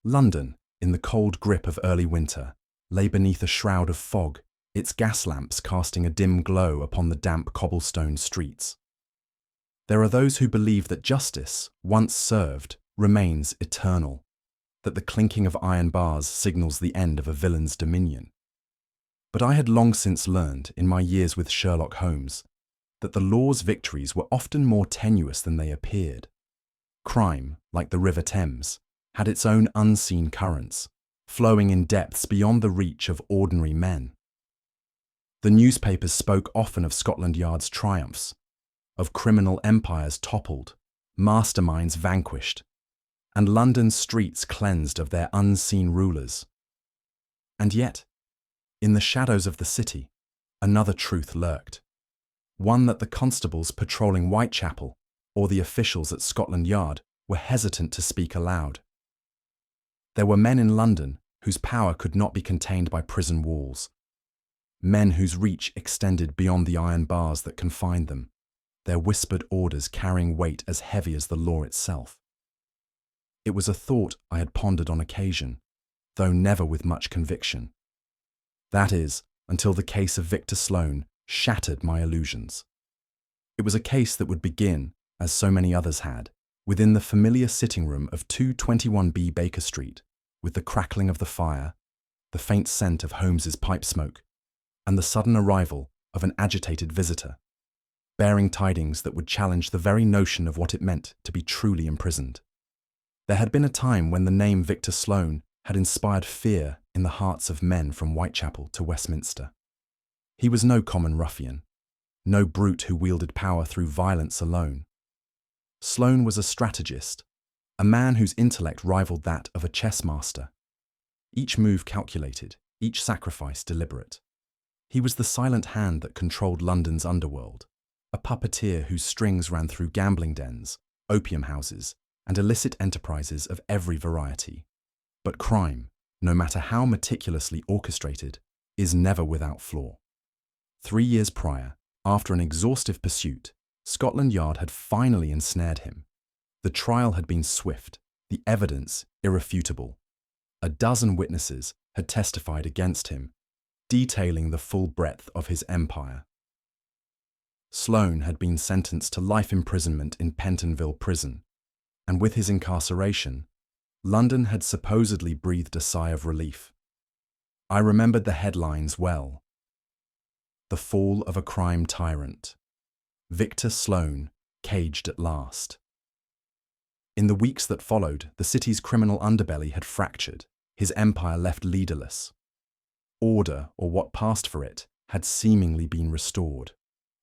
London, in the cold grip of early winter, lay beneath a shroud of fog, its gas lamps casting a dim glow upon the damp cobblestone streets. There are those who believe that justice, once served, remains eternal, that the clinking of iron bars signals the end of a villain's dominion. But I had long since learned, in my years with Sherlock Holmes, that the law's victories were often more tenuous than they appeared. Crime, like the River Thames, had its own unseen currents, flowing in depths beyond the reach of ordinary men. The newspapers spoke often of Scotland Yard's triumphs, of criminal empires toppled, masterminds vanquished, and London's streets cleansed of their unseen rulers. And yet, in the shadows of the city, another truth lurked, one that the constables patrolling Whitechapel or the officials at Scotland Yard were hesitant to speak aloud. There were men in London whose power could not be contained by prison walls, men whose reach extended beyond the iron bars that confined them, their whispered orders carrying weight as heavy as the law itself. It was a thought I had pondered on occasion, though never with much conviction. That is, until the case of Victor Sloane shattered my illusions. It was a case that would begin, as so many others had, within the familiar sitting room of 221B Baker Street, with the crackling of the fire, the faint scent of Holmes's pipe smoke, and the sudden arrival of an agitated visitor, bearing tidings that would challenge the very notion of what it meant to be truly imprisoned. There had been a time when the name Victor Sloane had inspired fear in the hearts of men from Whitechapel to Westminster. He was no common ruffian, no brute who wielded power through violence alone. Sloane was a strategist, a man whose intellect rivaled that of a chess master. Each move calculated, each sacrifice deliberate. He was the silent hand that controlled London's underworld, a puppeteer whose strings ran through gambling dens, opium houses, and illicit enterprises of every variety. But crime, no matter how meticulously orchestrated, is never without flaw. 3 years prior, after an exhaustive pursuit, Scotland Yard had finally ensnared him. The trial had been swift, the evidence irrefutable. A dozen witnesses had testified against him, detailing the full breadth of his empire. Sloane had been sentenced to life imprisonment in Pentonville Prison, and with his incarceration, London had supposedly breathed a sigh of relief. I remembered the headlines well. The fall of a crime tyrant. Victor Sloane caged at last. In the weeks that followed, the city's criminal underbelly had fractured, his empire left leaderless. Order, or what passed for it, had seemingly been restored.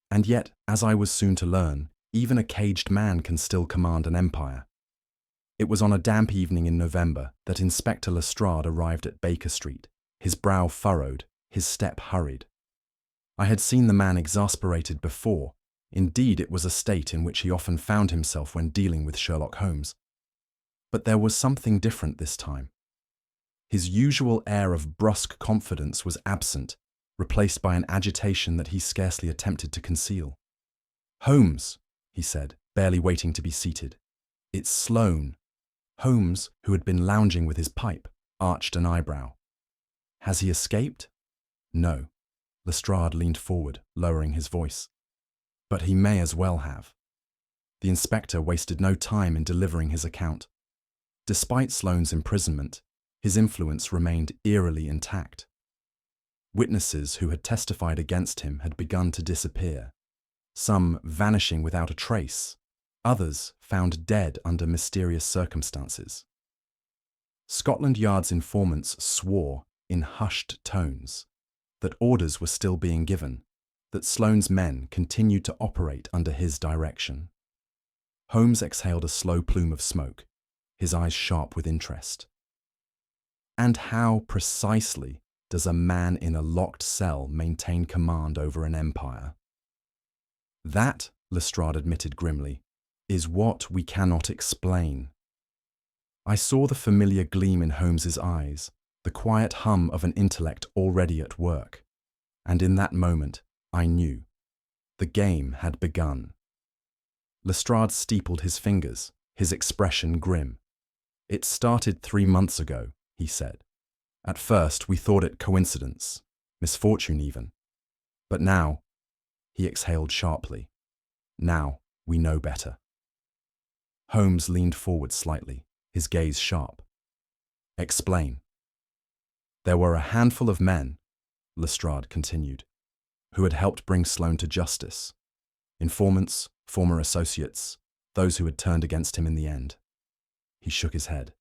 And yet, as I was soon to learn, even a caged man can still command an empire. It was on a damp evening in November that Inspector Lestrade arrived at Baker Street, his brow furrowed, his step hurried. I had seen the man exasperated before. Indeed, it was a state in which he often found himself when dealing with Sherlock Holmes. But there was something different this time. His usual air of brusque confidence was absent, replaced by an agitation that he scarcely attempted to conceal. "Holmes," he said, barely waiting to be seated. "It's Sloane." Holmes, who had been lounging with his pipe, arched an eyebrow. "Has he escaped?" "No." Lestrade leaned forward, lowering his voice. "But he may as well have." The inspector wasted no time in delivering his account. Despite Sloane's imprisonment, his influence remained eerily intact. Witnesses who had testified against him had begun to disappear, some vanishing without a trace, others found dead under mysterious circumstances. Scotland Yard's informants swore, in hushed tones, that orders were still being given, that Sloane's men continued to operate under his direction. Holmes exhaled a slow plume of smoke, his eyes sharp with interest. "And how, precisely, does a man in a locked cell maintain command over an empire?" "That," Lestrade admitted grimly, "is what we cannot explain." I saw the familiar gleam in Holmes's eyes, the quiet hum of an intellect already at work. And in that moment, I knew. The game had begun. Lestrade steepled his fingers, his expression grim. It started 3 months ago, he said. At first, we thought it coincidence, misfortune even. But now, he exhaled sharply. Now, we know better. Holmes leaned forward slightly, his gaze sharp. Explain. There were a handful of men, Lestrade continued, who had helped bring Sloane to justice. Informants, former associates, those who had turned against him in the end. He shook his head.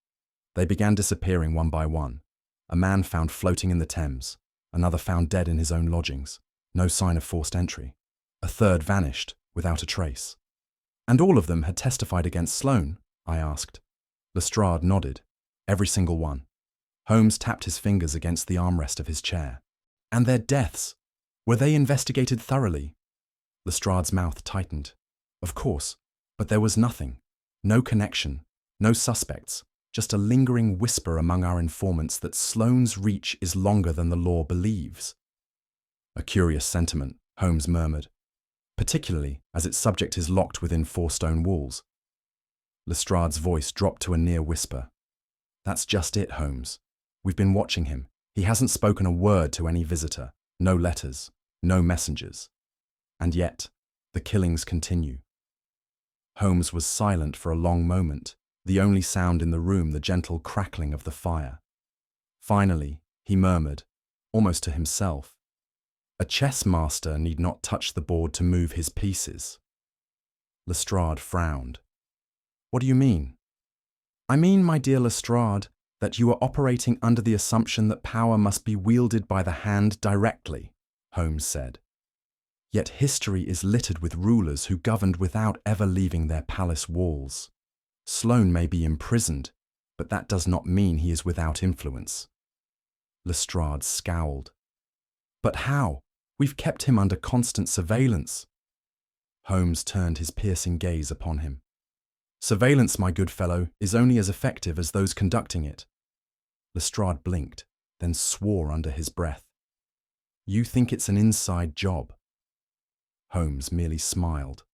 They began disappearing one by one. A man found floating in the Thames, another found dead in his own lodgings, no sign of forced entry. A third vanished, without a trace. And all of them had testified against Sloane, I asked. Lestrade nodded. Every single one. Holmes tapped his fingers against the armrest of his chair. And their deaths, were they investigated thoroughly? Lestrade's mouth tightened. Of course, but there was nothing. No connection, no suspects, just a lingering whisper among our informants that Sloane's reach is longer than the law believes. A curious sentiment, Holmes murmured, particularly as its subject is locked within 4 stone walls. Lestrade's voice dropped to a near whisper. That's just it, Holmes. We've been watching him. He hasn't spoken a word to any visitor, no letters, no messengers. And yet, the killings continue. Holmes was silent for a long moment, the only sound in the room the gentle crackling of the fire. Finally, he murmured, almost to himself, a chess master need not touch the board to move his pieces. Lestrade frowned. What do you mean? I mean, my dear Lestrade, that you are operating under the assumption that power must be wielded by the hand directly, Holmes said. Yet history is littered with rulers who governed without ever leaving their palace walls. Sloane may be imprisoned, but that does not mean he is without influence. Lestrade scowled. But how? We've kept him under constant surveillance. Holmes turned his piercing gaze upon him. Surveillance, my good fellow, is only as effective as those conducting it. Lestrade blinked, then swore under his breath. You think it's an inside job? Holmes merely smiled.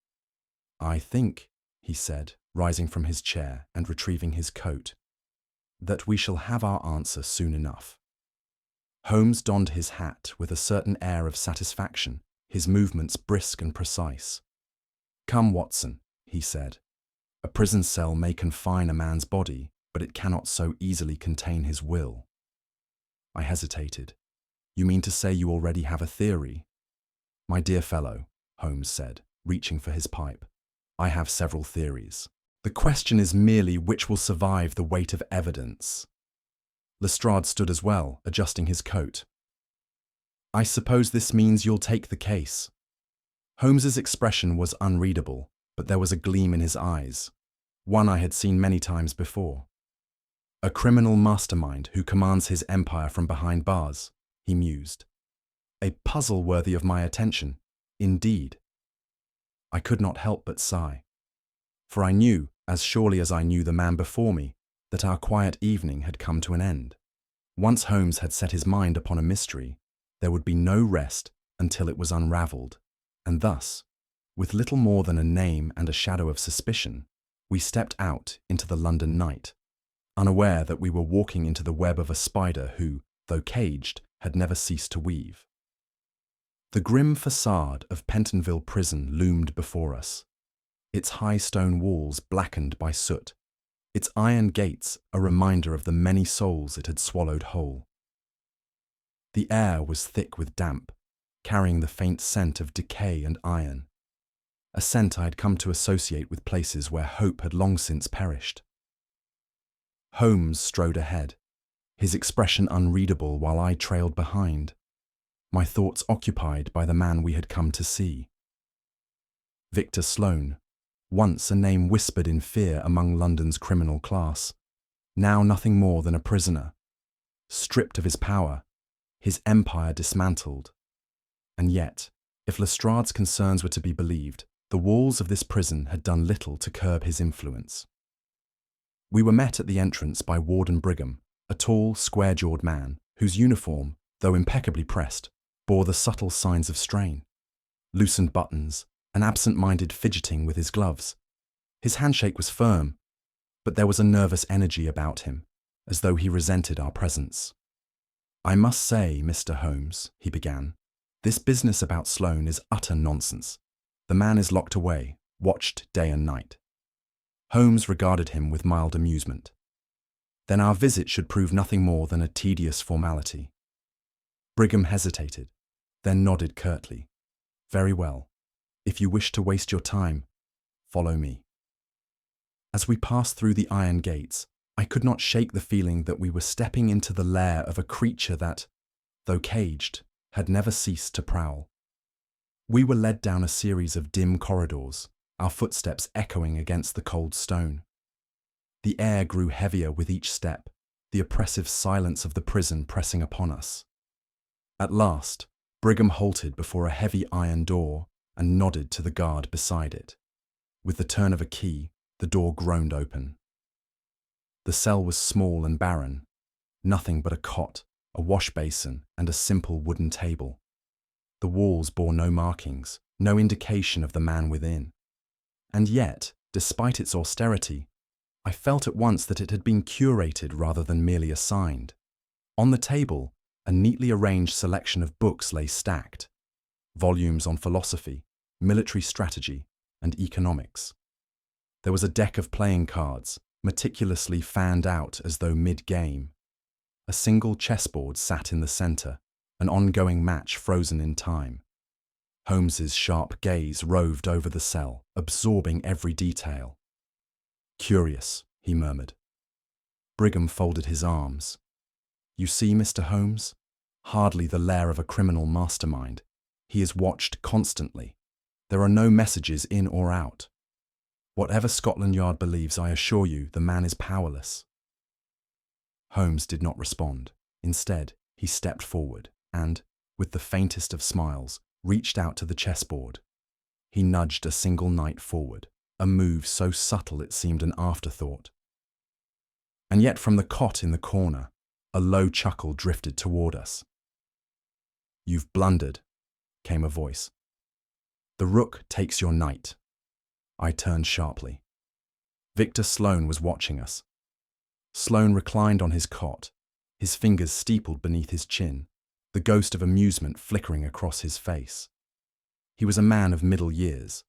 I think, he said, rising from his chair and retrieving his coat, that we shall have our answer soon enough. Holmes donned his hat with a certain air of satisfaction, his movements brisk and precise. Come, Watson, he said. A prison cell may confine a man's body, but it cannot so easily contain his will. I hesitated. You mean to say you already have a theory? My dear fellow, Holmes said, reaching for his pipe, I have several theories. The question is merely which will survive the weight of evidence. Lestrade stood as well, adjusting his coat. I suppose this means you'll take the case. Holmes's expression was unreadable, but there was a gleam in his eyes, one I had seen many times before. A criminal mastermind who commands his empire from behind bars, he mused. A puzzle worthy of my attention, indeed. I could not help but sigh, for I knew, as surely as I knew the man before me, that our quiet evening had come to an end. Once Holmes had set his mind upon a mystery, there would be no rest until it was unravelled, and thus, with little more than a name and a shadow of suspicion, we stepped out into the London night, unaware that we were walking into the web of a spider who, though caged, had never ceased to weave. The grim facade of Pentonville Prison loomed before us, its high stone walls blackened by soot, its iron gates a reminder of the many souls it had swallowed whole. The air was thick with damp, carrying the faint scent of decay and iron, a scent I had come to associate with places where hope had long since perished. Holmes strode ahead, his expression unreadable while I trailed behind, my thoughts occupied by the man we had come to see. Victor Sloane, once a name whispered in fear among London's criminal class, now nothing more than a prisoner, stripped of his power, his empire dismantled. And yet, if Lestrade's concerns were to be believed, the walls of this prison had done little to curb his influence. We were met at the entrance by Warden Brigham, a tall, square-jawed man, whose uniform, though impeccably pressed, bore the subtle signs of strain. Loosened buttons, an absent-minded fidgeting with his gloves. His handshake was firm, but there was a nervous energy about him, as though he resented our presence. "I must say, Mr. Holmes," he began, "this business about Sloane is utter nonsense. The man is locked away, watched day and night." Holmes regarded him with mild amusement. "Then our visit should prove nothing more than a tedious formality." Brigham hesitated, then nodded curtly. "Very well. If you wish to waste your time, follow me." As we passed through the iron gates, I could not shake the feeling that we were stepping into the lair of a creature that, though caged, had never ceased to prowl. We were led down a series of dim corridors, our footsteps echoing against the cold stone. The air grew heavier with each step, the oppressive silence of the prison pressing upon us. At last, Brigham halted before a heavy iron door and nodded to the guard beside it. With the turn of a key, the door groaned open. The cell was small and barren, nothing but a cot, a wash basin, and a simple wooden table. The walls bore no markings, no indication of the man within. And yet, despite its austerity, I felt at once that it had been curated rather than merely assigned. On the table, a neatly arranged selection of books lay stacked, volumes on philosophy, military strategy, and economics. There was a deck of playing cards, meticulously fanned out as though mid-game. A single chessboard sat in the centre, an ongoing match frozen in time. Holmes's sharp gaze roved over the cell, absorbing every detail. "Curious," he murmured. Brigham folded his arms. "You see, Mr. Holmes? Hardly the lair of a criminal mastermind. He is watched constantly. There are no messages in or out. Whatever Scotland Yard believes, I assure you, the man is powerless." Holmes did not respond. Instead, he stepped forward and, with the faintest of smiles, reached out to the chessboard. He nudged a single knight forward, a move so subtle it seemed an afterthought. And yet from the cot in the corner, a low chuckle drifted toward us. "You've blundered," came a voice. "The rook takes your knight." I turned sharply. Victor Sloane was watching us. Sloane reclined on his cot, his fingers steepled beneath his chin, the ghost of amusement flickering across his face. He was a man of middle years,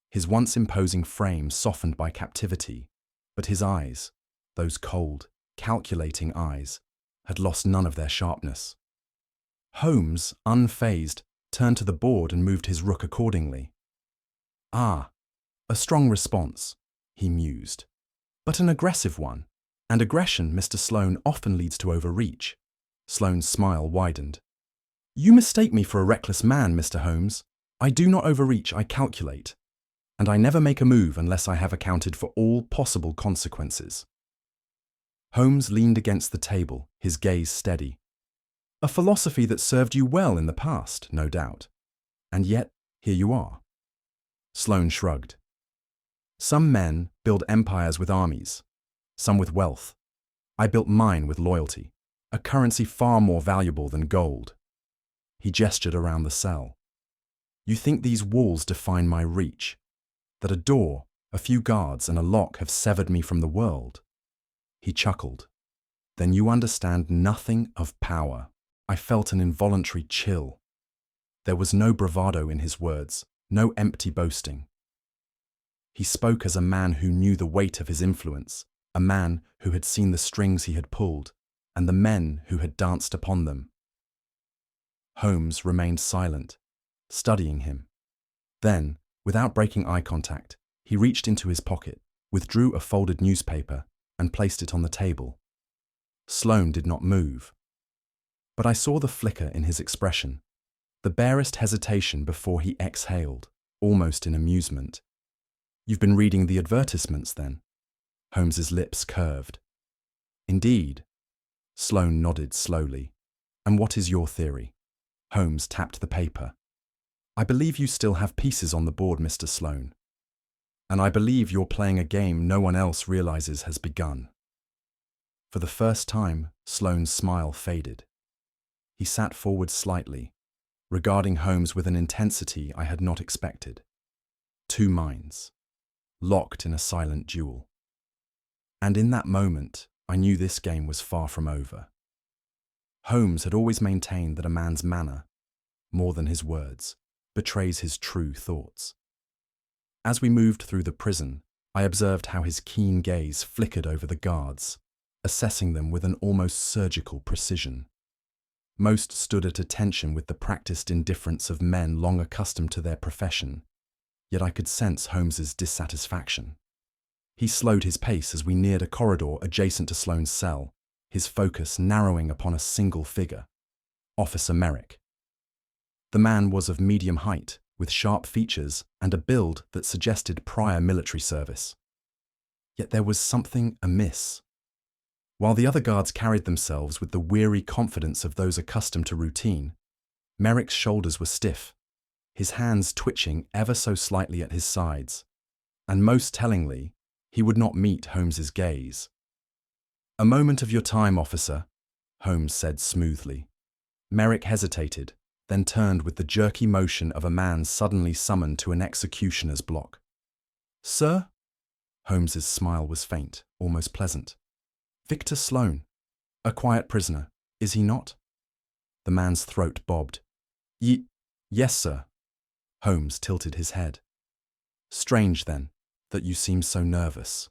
his once imposing frame softened by captivity, but his eyes, those cold, calculating eyes, had lost none of their sharpness. Holmes, unfazed, turned to the board and moved his rook accordingly. "Ah, a strong response," he mused, "but an aggressive one, and aggression, Mr. Sloane, often leads to overreach." Sloane's smile widened. "You mistake me for a reckless man, Mr. Holmes. I do not overreach, I calculate. And I never make a move unless I have accounted for all possible consequences." Holmes leaned against the table, his gaze steady. "A philosophy that served you well in the past, no doubt. And yet, here you are." Sloane shrugged. "Some men build empires with armies, some with wealth. I built mine with loyalty, a currency far more valuable than gold." He gestured around the cell. "You think these walls define my reach? That a door, a few guards, and a lock have severed me from the world?" He chuckled. "Then you understand nothing of power." I felt an involuntary chill. There was no bravado in his words, no empty boasting. He spoke as a man who knew the weight of his influence, a man who had seen the strings he had pulled, and the men who had danced upon them. Holmes remained silent, studying him. Then, without breaking eye contact, he reached into his pocket, withdrew a folded newspaper, and placed it on the table. Sloane did not move. But I saw the flicker in his expression, the barest hesitation before he exhaled, almost in amusement. "You've been reading the advertisements, then?" Holmes's lips curved. "Indeed." Sloane nodded slowly. "And what is your theory?" Holmes tapped the paper. "I believe you still have pieces on the board, Mr. Sloane. And I believe you're playing a game no one else realizes has begun." For the first time, Sloane's smile faded. He sat forward slightly, regarding Holmes with an intensity I had not expected. Two minds, locked in a silent duel. And in that moment, I knew this game was far from over. Holmes had always maintained that a man's manner, more than his words, betrays his true thoughts. As we moved through the prison, I observed how his keen gaze flickered over the guards, assessing them with an almost surgical precision. Most stood at attention with the practiced indifference of men long accustomed to their profession, yet I could sense Holmes's dissatisfaction. He slowed his pace as we neared a corridor adjacent to Sloane's cell, his focus narrowing upon a single figure, Officer Merrick. The man was of medium height, with sharp features and a build that suggested prior military service. Yet there was something amiss. While the other guards carried themselves with the weary confidence of those accustomed to routine, Merrick's shoulders were stiff, his hands twitching ever so slightly at his sides, and most tellingly, he would not meet Holmes's gaze. "A moment of your time, officer," Holmes said smoothly. Merrick hesitated, then turned with the jerky motion of a man suddenly summoned to an executioner's block. "Sir?" Holmes's smile was faint, almost pleasant. "Victor Sloane, a quiet prisoner, is he not?" The man's throat bobbed. Yes, sir." Holmes tilted his head. "Strange, then, that you seem so nervous."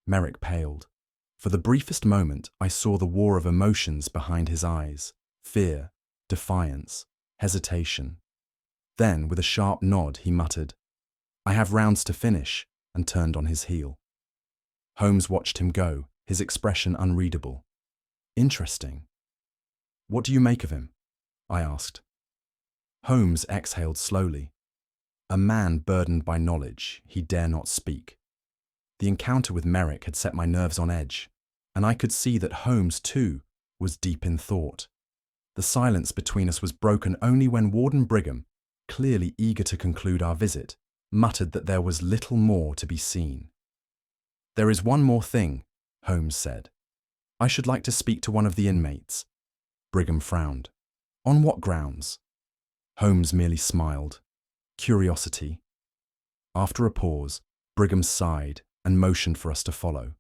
Merrick paled. For the briefest moment, I saw the war of emotions behind his eyes: fear, defiance, hesitation. Then, with a sharp nod, he muttered, "I have rounds to finish," and turned on his heel. Holmes watched him go, his expression unreadable. "Interesting. What do you make of him?" I asked. Holmes exhaled slowly. A man burdened by knowledge, he dare not speak. The encounter with Merrick had set my nerves on edge, and I could see that Holmes, too, was deep in thought. The silence between us was broken only when Warden Brigham, clearly eager to conclude our visit, muttered that there was little more to be seen. "There is one more thing," Holmes said. "I should like to speak to one of the inmates." Brigham frowned. "On what grounds?" Holmes merely smiled. "Curiosity." After a pause, Brigham sighed and motioned for us to follow.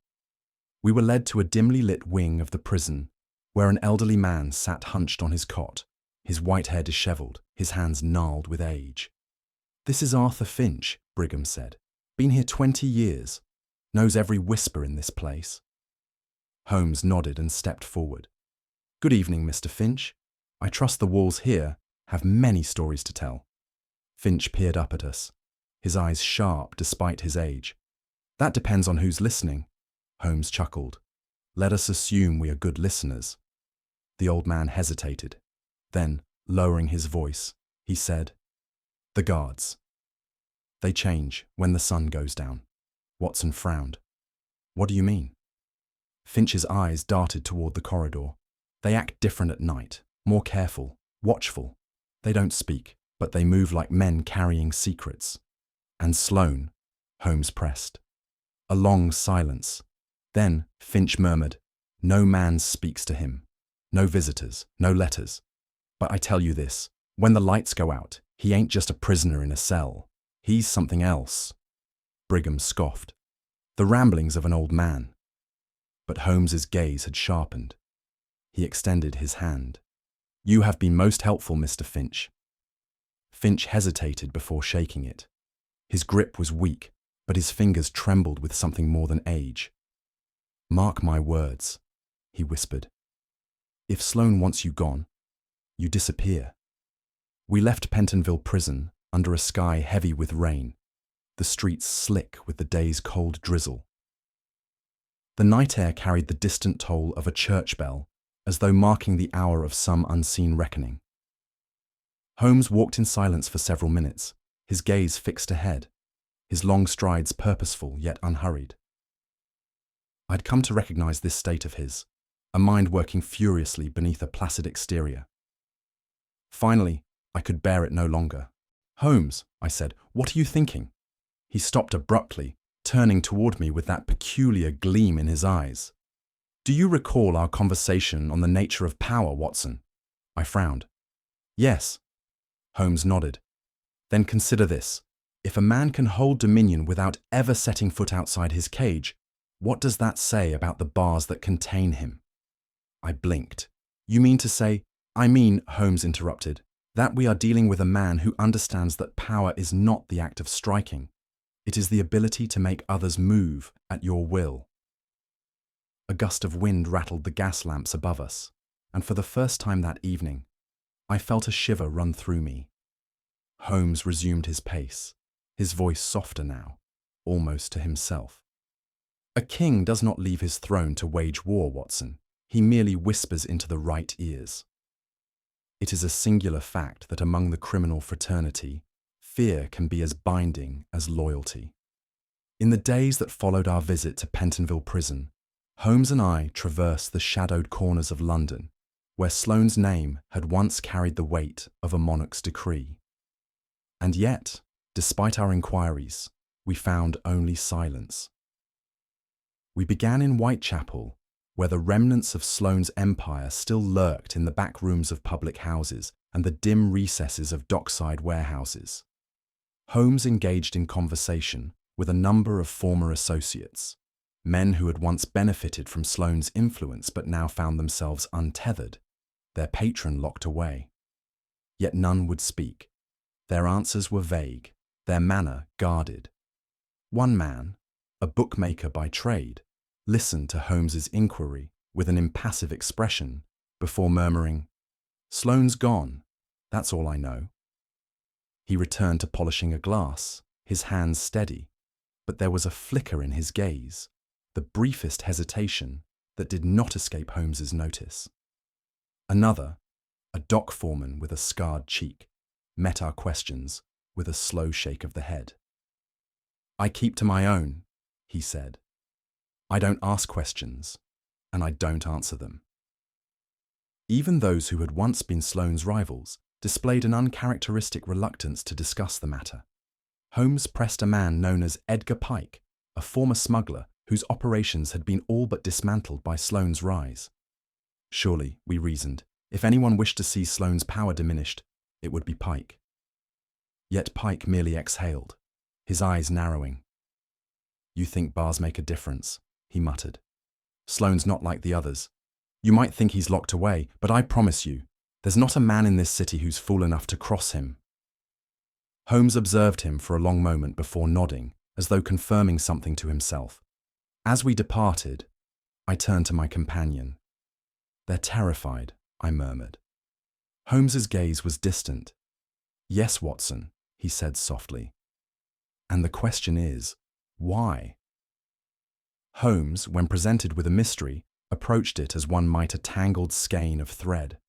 We were led to a dimly lit wing of the prison, where an elderly man sat hunched on his cot, his white hair dishevelled, his hands gnarled with age. "This is Arthur Finch," Brigham said. "Been here 20 years. Knows every whisper in this place." Holmes nodded and stepped forward. "Good evening, Mr. Finch. I trust the walls here have many stories to tell." Finch peered up at us, his eyes sharp despite his age. "That depends on who's listening," Holmes chuckled. "Let us assume we are good listeners." The old man hesitated. Then, lowering his voice, he said, "The guards. They change when the sun goes down." Watson frowned. "What do you mean?" Finch's eyes darted toward the corridor. "They act different at night, more careful, watchful. They don't speak, but they move like men carrying secrets." "And Sloane?" Holmes pressed. A long silence. Then Finch murmured, "No man speaks to him. No visitors, no letters. But I tell you this, when the lights go out, he ain't just a prisoner in a cell. He's something else." Brigham scoffed. The ramblings of an old man. But Holmes's gaze had sharpened. He extended his hand. "You have been most helpful, Mr. Finch." Finch hesitated before shaking it. His grip was weak, but his fingers trembled with something more than age. "Mark my words," he whispered. "If Sloane wants you gone, you disappear." We left Pentonville Prison under a sky heavy with rain, the streets slick with the day's cold drizzle. The night air carried the distant toll of a church bell, as though marking the hour of some unseen reckoning. Holmes walked in silence for several minutes, his gaze fixed ahead, his long strides purposeful yet unhurried. I'd come to recognize this state of his, a mind working furiously beneath a placid exterior. Finally, I could bear it no longer. "Holmes," I said, "what are you thinking?" He stopped abruptly, turning toward me with that peculiar gleam in his eyes. "Do you recall our conversation on the nature of power, Watson?" I frowned. "Yes." Holmes nodded. "Then consider this. If a man can hold dominion without ever setting foot outside his cage, What does that say about the bars that contain him? I blinked. You mean to say, I mean, Holmes interrupted, that we are dealing with a man who understands that power is not the act of striking. It is the ability to make others move at your will. A gust of wind rattled the gas lamps above us, and for the first time that evening, I felt a shiver run through me. Holmes resumed his pace, his voice softer now, almost to himself. A king does not leave his throne to wage war, Watson. He merely whispers into the right ears. It is a singular fact that among the criminal fraternity, fear can be as binding as loyalty. In the days that followed our visit to Pentonville Prison, Holmes and I traversed the shadowed corners of London, where Sloane's name had once carried the weight of a monarch's decree. And yet, despite our inquiries, we found only silence. We began in Whitechapel, where the remnants of Sloane's empire still lurked in the back rooms of public houses and the dim recesses of dockside warehouses. Holmes engaged in conversation with a number of former associates, men who had once benefited from Sloane's influence but now found themselves untethered, their patron locked away. Yet none would speak. Their answers were vague, their manner guarded. One man, a bookmaker by trade, listened to Holmes's inquiry with an impassive expression before murmuring, "Sloane's gone, that's all I know." He returned to polishing a glass, his hands steady, but there was a flicker in his gaze, the briefest hesitation that did not escape Holmes's notice. Another, a dock foreman with a scarred cheek, met our questions with a slow shake of the head. "I keep to my own," he said. "I don't ask questions, and I don't answer them." Even those who had once been Sloane's rivals displayed an uncharacteristic reluctance to discuss the matter. Holmes pressed a man known as Edgar Pike, a former smuggler whose operations had been all but dismantled by Sloane's rise. Surely, we reasoned, if anyone wished to see Sloane's power diminished, it would be Pike. Yet Pike merely exhaled, his eyes narrowing. "You think bars make a difference," he muttered. "Sloane's not like the others. You might think he's locked away, but I promise you, there's not a man in this city who's fool enough to cross him." Holmes observed him for a long moment before nodding, as though confirming something to himself. As we departed, I turned to my companion. "They're terrified," I murmured. Holmes's gaze was distant. "Yes, Watson," he said softly. "And the question is, why?" Holmes, when presented with a mystery, approached it as one might a tangled skein of thread,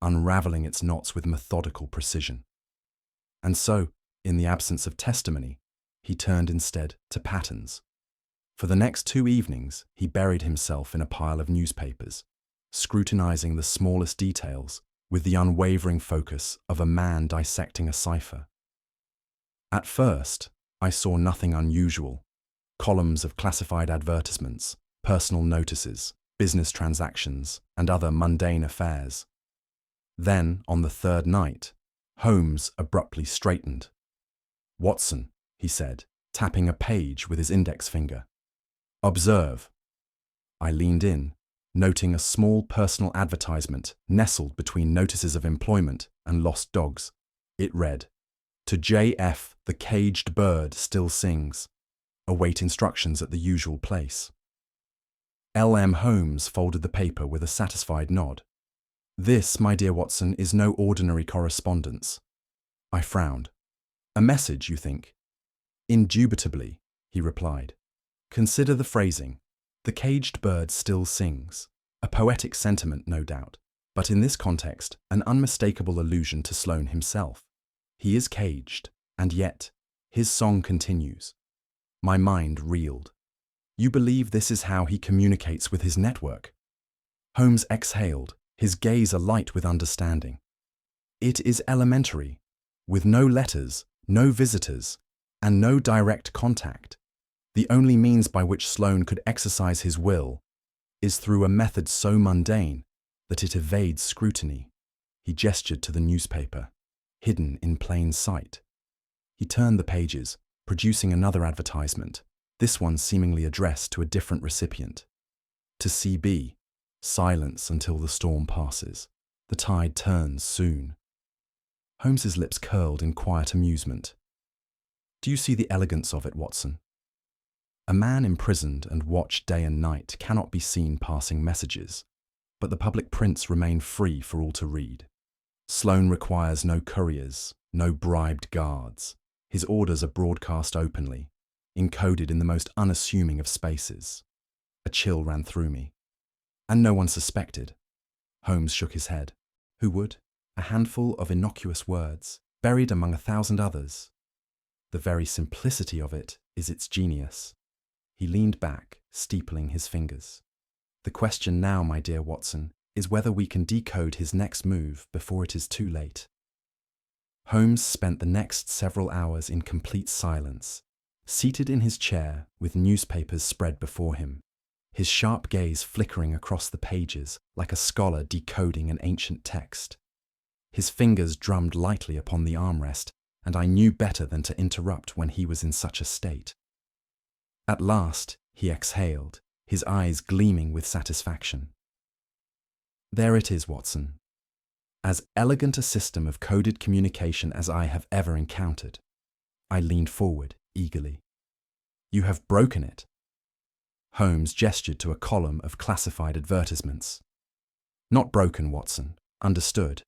unravelling its knots with methodical precision. And so, in the absence of testimony, he turned instead to patterns. For the next 2 evenings, he buried himself in a pile of newspapers, scrutinizing the smallest details with the unwavering focus of a man dissecting a cipher. At first, I saw nothing unusual: columns of classified advertisements, personal notices, business transactions, and other mundane affairs. Then, on the third night, Holmes abruptly straightened. "Watson," he said, tapping a page with his index finger. "Observe." I leaned in, noting a small personal advertisement nestled between notices of employment and lost dogs. It read, "To J.F. the caged bird still sings. Await instructions at the usual place." L.M. Holmes folded the paper with a satisfied nod. "This, my dear Watson, is no ordinary correspondence." I frowned. "A message, you think?" "Indubitably," he replied. "Consider the phrasing. The caged bird still sings. A poetic sentiment, no doubt, but in this context, an unmistakable allusion to Sloane himself. He is caged, and yet, his song continues." My mind reeled. "You believe this is how he communicates with his network?" Holmes exhaled, his gaze alight with understanding. "It is elementary. With no letters, no visitors, and no direct contact, the only means by which Sloane could exercise his will is through a method so mundane that it evades scrutiny." He gestured to the newspaper, hidden in plain sight. He turned the pages, producing another advertisement, this one seemingly addressed to a different recipient. To CB, silence until the storm passes. The tide turns soon. Holmes's lips curled in quiet amusement. Do you see the elegance of it, Watson? A man imprisoned and watched day and night cannot be seen passing messages, but the public prints remain free for all to read. Sloane requires no couriers, no bribed guards. His orders are broadcast openly, encoded in the most unassuming of spaces. A chill ran through me. And no one suspected. Holmes shook his head. Who would? A handful of innocuous words, buried among 1,000 others. The very simplicity of it is its genius. He leaned back, steepling his fingers. The question now, my dear Watson, is whether we can decode his next move before it is too late. Holmes spent the next several hours in complete silence, seated in his chair with newspapers spread before him, his sharp gaze flickering across the pages like a scholar decoding an ancient text. His fingers drummed lightly upon the armrest, and I knew better than to interrupt when he was in such a state. At last, he exhaled, his eyes gleaming with satisfaction. There it is, Watson. As elegant a system of coded communication as I have ever encountered. I leaned forward, eagerly. You have broken it. Holmes gestured to a column of classified advertisements. Not broken, Watson. Understood.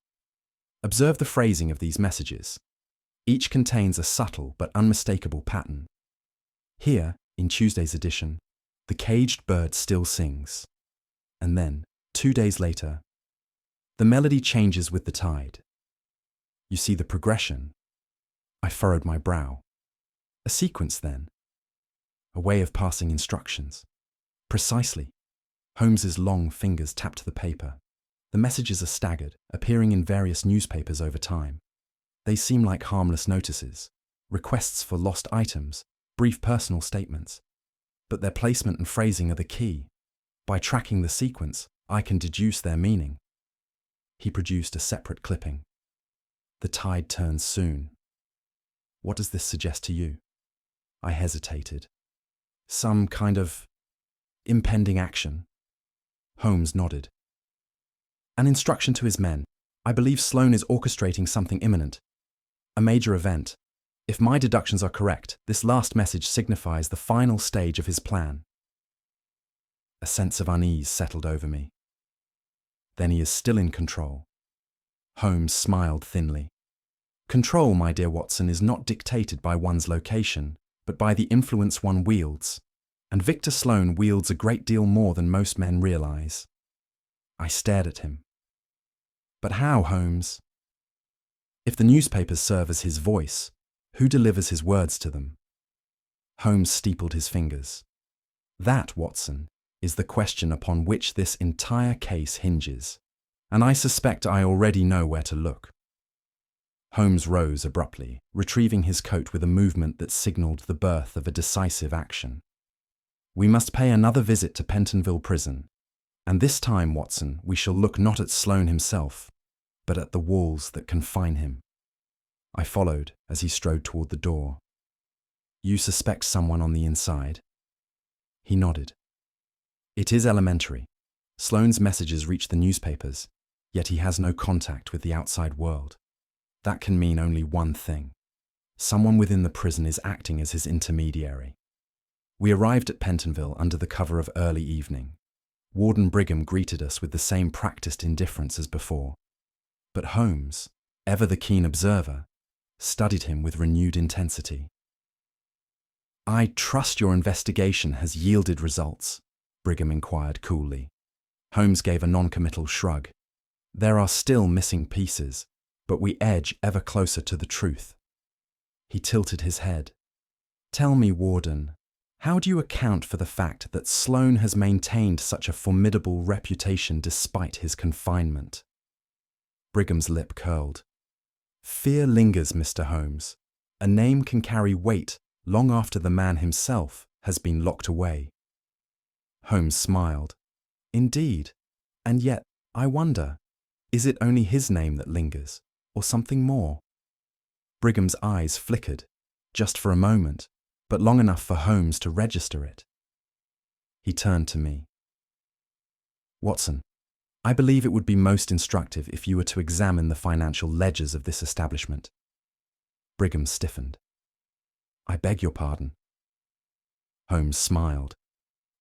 Observe the phrasing of these messages. Each contains a subtle but unmistakable pattern. Here, in Tuesday's edition, the caged bird still sings. And then, 2 days later, the melody changes with the tide. You see the progression. I furrowed my brow. A sequence, then. A way of passing instructions. Precisely. Holmes's long fingers tapped the paper. The messages are staggered, appearing in various newspapers over time. They seem like harmless notices, requests for lost items, brief personal statements. But their placement and phrasing are the key. By tracking the sequence, I can deduce their meaning. He produced a separate clipping. The tide turns soon. What does this suggest to you? I hesitated. Some kind of impending action. Holmes nodded. An instruction to his men. I believe Sloane is orchestrating something imminent. A major event. If my deductions are correct, this last message signifies the final stage of his plan. A sense of unease settled over me. Then he is still in control. Holmes smiled thinly. Control, my dear Watson, is not dictated by one's location, but by the influence one wields. And Victor Sloane wields a great deal more than most men realize. I stared at him. But how, Holmes? If the newspapers serve as his voice, who delivers his words to them? Holmes steepled his fingers. That, Watson, is the question upon which this entire case hinges, and I suspect I already know where to look. Holmes rose abruptly, retrieving his coat with a movement that signalled the birth of a decisive action. We must pay another visit to Pentonville Prison, and this time, Watson, we shall look not at Sloane himself, but at the walls that confine him. I followed as he strode toward the door. You suspect someone on the inside? He nodded. It is elementary. Sloane's messages reach the newspapers, yet he has no contact with the outside world. That can mean only one thing. Someone within the prison is acting as his intermediary. We arrived at Pentonville under the cover of early evening. Warden Brigham greeted us with the same practiced indifference as before. But Holmes, ever the keen observer, studied him with renewed intensity. I trust your investigation has yielded results, Brigham inquired coolly. Holmes gave a non-committal shrug. There are still missing pieces, but we edge ever closer to the truth. He tilted his head. Tell me, Warden, how do you account for the fact that Sloane has maintained such a formidable reputation despite his confinement? Brigham's lip curled. Fear lingers, Mr. Holmes. A name can carry weight long after the man himself has been locked away. Holmes smiled. Indeed. And yet, I wonder, is it only his name that lingers, or something more? Brigham's eyes flickered, just for a moment, but long enough for Holmes to register it. He turned to me. Watson, I believe it would be most instructive if you were to examine the financial ledgers of this establishment. Brigham stiffened. I beg your pardon. Holmes smiled.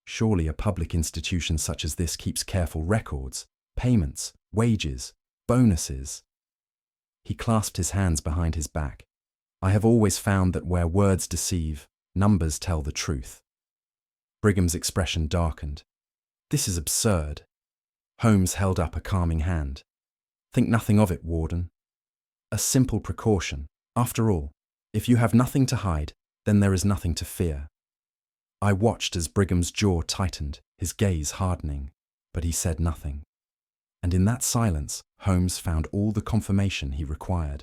Surely a public institution such as this keeps careful records, payments, wages, bonuses. He clasped his hands behind his back. I have always found that where words deceive, numbers tell the truth. Brigham's expression darkened. This is absurd. Holmes held up a calming hand. Think nothing of it, Warden. A simple precaution. After all, if you have nothing to hide, then there is nothing to fear. I watched as Brigham's jaw tightened, his gaze hardening, but he said nothing. And in that silence, Holmes found all the confirmation he required.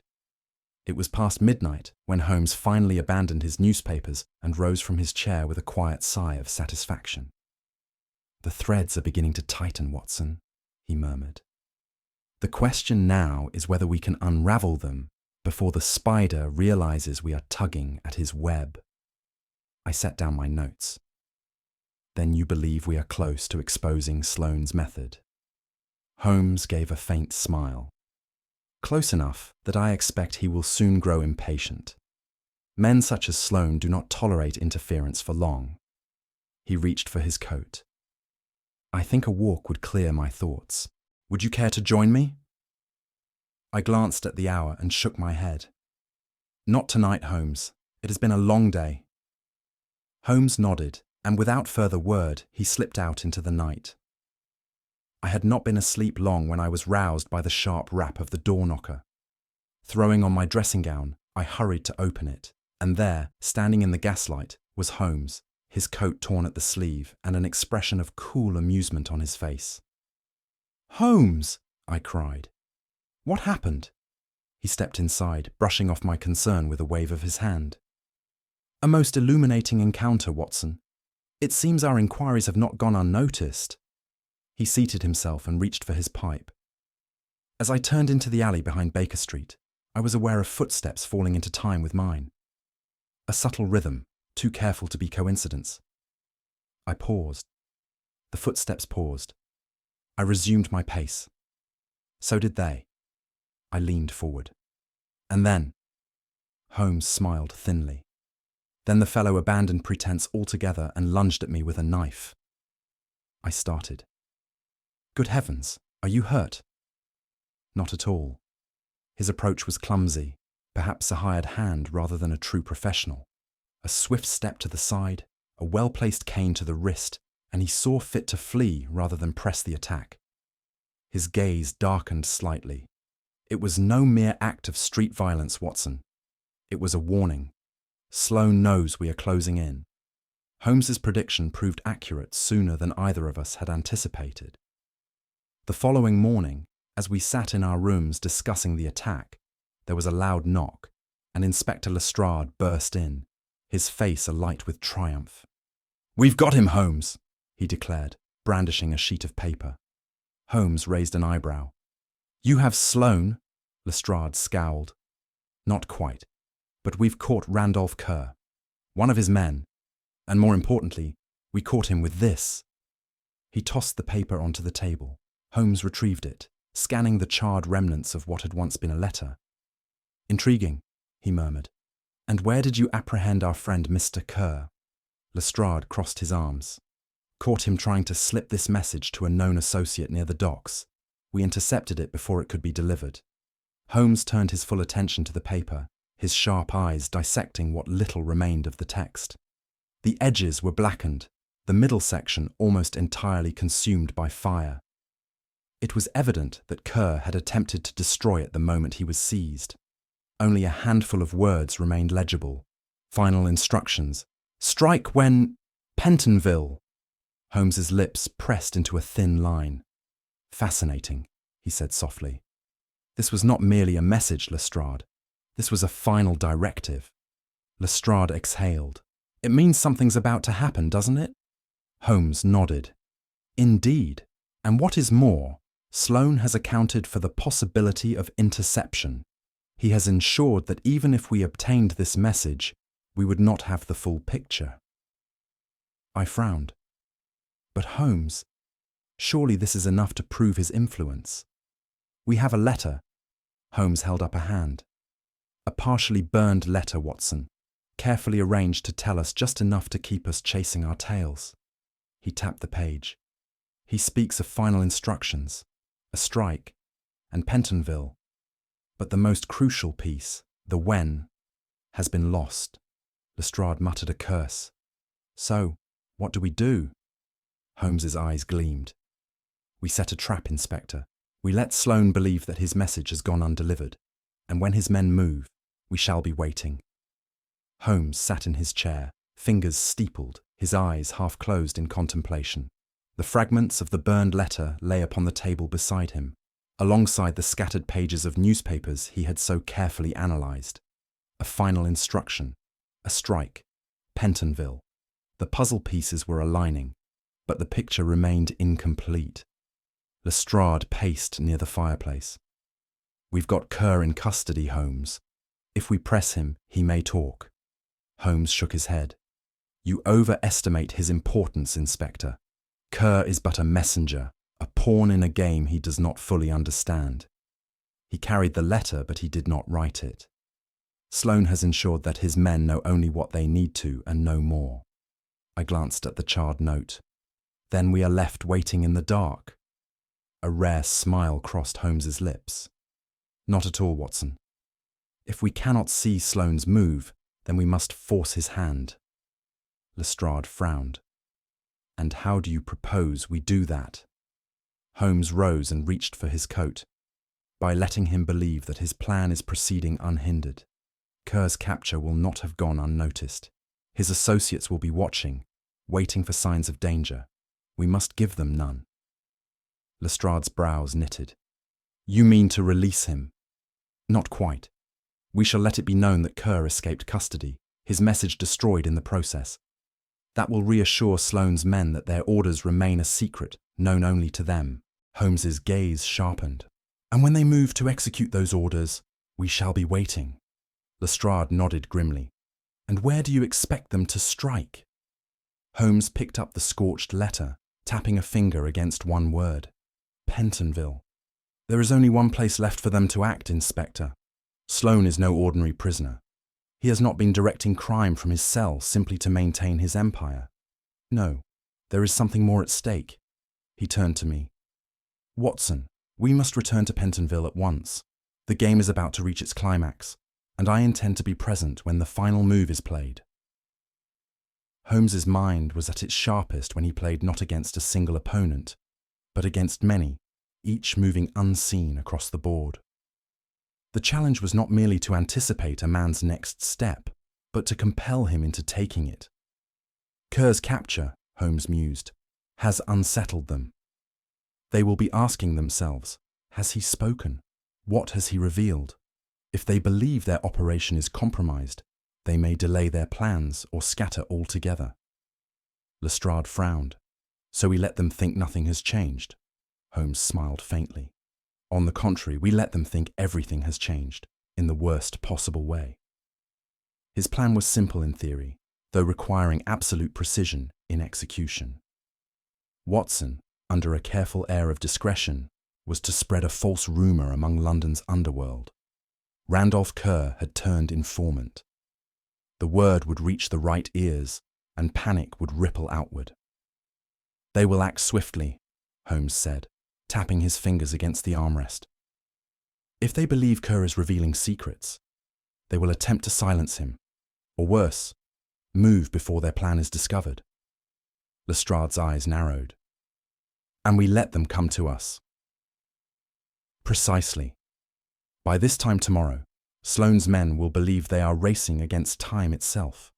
It was past midnight when Holmes finally abandoned his newspapers and rose from his chair with a quiet sigh of satisfaction. The threads are beginning to tighten, Watson, he murmured. The question now is whether we can unravel them before the spider realizes we are tugging at his web. I set down my notes. Then you believe we are close to exposing Sloane's method? Holmes gave a faint smile. Close enough that I expect he will soon grow impatient. Men such as Sloane do not tolerate interference for long. He reached for his coat. I think a walk would clear my thoughts. Would you care to join me? I glanced at the hour and shook my head. Not tonight, Holmes. It has been a long day. Holmes nodded, and without further word, he slipped out into the night. I had not been asleep long when I was roused by the sharp rap of the door-knocker. Throwing on my dressing gown, I hurried to open it, and there, standing in the gaslight, was Holmes, his coat torn at the sleeve and an expression of cool amusement on his face. "Holmes!" I cried. "What happened?" He stepped inside, brushing off my concern with a wave of his hand. "A most illuminating encounter, Watson. It seems our inquiries have not gone unnoticed." He seated himself and reached for his pipe. As I turned into the alley behind Baker Street, I was aware of footsteps falling into time with mine. A subtle rhythm, too careful to be coincidence. I paused. The footsteps paused. I resumed my pace. So did they. I leaned forward. And then, Holmes smiled thinly. Then the fellow abandoned pretense altogether and lunged at me with a knife. I started. Good heavens, are you hurt? Not at all. His approach was clumsy, perhaps a hired hand rather than a true professional. A swift step to the side, a well-placed cane to the wrist, and he saw fit to flee rather than press the attack. His gaze darkened slightly. It was no mere act of street violence, Watson. It was a warning. Sloane knows we are closing in. Holmes's prediction proved accurate sooner than either of us had anticipated. The following morning, as we sat in our rooms discussing the attack, there was a loud knock, and Inspector Lestrade burst in, his face alight with triumph. "We've got him, Holmes," he declared, brandishing a sheet of paper. Holmes raised an eyebrow. "You have Sloane?" Lestrade scowled. "Not quite, but we've caught Randolph Kerr, one of his men, and more importantly, we caught him with this." He tossed the paper onto the table. Holmes retrieved it, scanning the charred remnants of what had once been a letter. "Intriguing," he murmured. "And where did you apprehend our friend Mr. Kerr?" Lestrade crossed his arms. "Caught him trying to slip this message to a known associate near the docks. We intercepted it before it could be delivered." Holmes turned his full attention to the paper, his sharp eyes dissecting what little remained of the text. The edges were blackened, the middle section almost entirely consumed by fire. It was evident that Kerr had attempted to destroy it the moment he was seized. Only a handful of words remained legible. Final instructions. "Strike when... Pentonville." Holmes's lips pressed into a thin line. "Fascinating," he said softly. "This was not merely a message, Lestrade. This was a final directive." Lestrade exhaled. "It means something's about to happen, doesn't it?" Holmes nodded. "Indeed. And what is more, Sloane has accounted for the possibility of interception. He has ensured that even if we obtained this message, we would not have the full picture. I frowned. But Holmes, surely this is enough to prove his influence. We have a letter. Holmes held up a hand. A partially burned letter, Watson, carefully arranged to tell us just enough to keep us chasing our tails. He tapped the page. He speaks of final instructions, a strike, and Pentonville. But the most crucial piece, the when, has been lost. Lestrade muttered a curse. So, what do we do? Holmes's eyes gleamed. We set a trap, Inspector. We let Sloane believe that his message has gone undelivered, and when his men move, we shall be waiting. Holmes sat in his chair, fingers steepled, his eyes half closed in contemplation. The fragments of the burned letter lay upon the table beside him, alongside the scattered pages of newspapers he had so carefully analysed. A final instruction, a strike, Pentonville. The puzzle pieces were aligning, but the picture remained incomplete. Lestrade paced near the fireplace. We've got Kerr in custody, Holmes. If we press him, he may talk. Holmes shook his head. You overestimate his importance, Inspector. Kerr is but a messenger, a pawn in a game he does not fully understand. He carried the letter, but he did not write it. Sloane has ensured that his men know only what they need to and no more. I glanced at the charred note. Then we are left waiting in the dark. A rare smile crossed Holmes's lips. Not at all, Watson. If we cannot see Sloane's move, then we must force his hand. Lestrade frowned. And how do you propose we do that? Holmes rose and reached for his coat. By letting him believe that his plan is proceeding unhindered. Kerr's capture will not have gone unnoticed. His associates will be watching, waiting for signs of danger. We must give them none. Lestrade's brows knitted. You mean to release him? Not quite. We shall let it be known that Kerr escaped custody, his message destroyed in the process. That will reassure Sloane's men that their orders remain a secret, known only to them. Holmes's gaze sharpened. And when they move to execute those orders, we shall be waiting. Lestrade nodded grimly. And where do you expect them to strike? Holmes picked up the scorched letter, tapping a finger against one word. Pentonville. There is only one place left for them to act, Inspector. Sloane is no ordinary prisoner. He has not been directing crime from his cell simply to maintain his empire. No, there is something more at stake. He turned to me. Watson, we must return to Pentonville at once. The game is about to reach its climax, and I intend to be present when the final move is played. Holmes's mind was at its sharpest when he played not against a single opponent, but against many, each moving unseen across the board. The challenge was not merely to anticipate a man's next step, but to compel him into taking it. Kerr's capture, Holmes mused, has unsettled them. They will be asking themselves, has he spoken? What has he revealed? If they believe their operation is compromised, they may delay their plans or scatter altogether. Lestrade frowned. So we let them think nothing has changed? Holmes smiled faintly. On the contrary, we let them think everything has changed, in the worst possible way. His plan was simple in theory, though requiring absolute precision in execution. Watson, under a careful air of discretion, was to spread a false rumour among London's underworld. Randolph Kerr had turned informant. The word would reach the right ears, and panic would ripple outward. They will act swiftly, Holmes said, tapping his fingers against the armrest. If they believe Kerr is revealing secrets, they will attempt to silence him, or worse, move before their plan is discovered. Lestrade's eyes narrowed. And we let them come to us. Precisely. By this time tomorrow, Sloane's men will believe they are racing against time itself.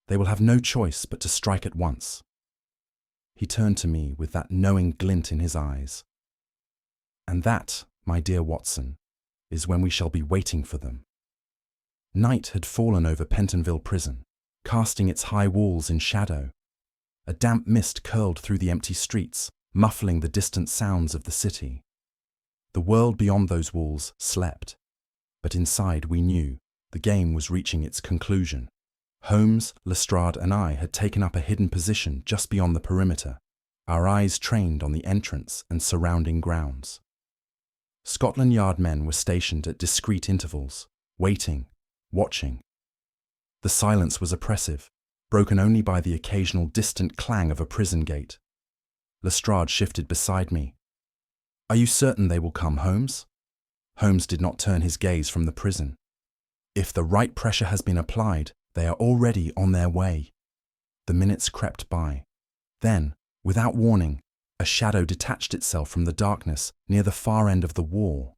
They will have no choice but to strike at once. He turned to me with that knowing glint in his eyes. And that, my dear Watson, is when we shall be waiting for them. Night had fallen over Pentonville Prison, casting its high walls in shadow. A damp mist curled through the empty streets, muffling the distant sounds of the city. The world beyond those walls slept, but inside we knew the game was reaching its conclusion. Holmes, Lestrade and I had taken up a hidden position just beyond the perimeter, our eyes trained on the entrance and surrounding grounds. Scotland Yard men were stationed at discreet intervals, waiting, watching. The silence was oppressive, broken only by the occasional distant clang of a prison gate. Lestrade shifted beside me. "Are you certain they will come, Holmes?" Holmes did not turn his gaze from the prison. "If the right pressure has been applied, they are already on their way." The minutes crept by. Then, without warning, a shadow detached itself from the darkness near the far end of the wall.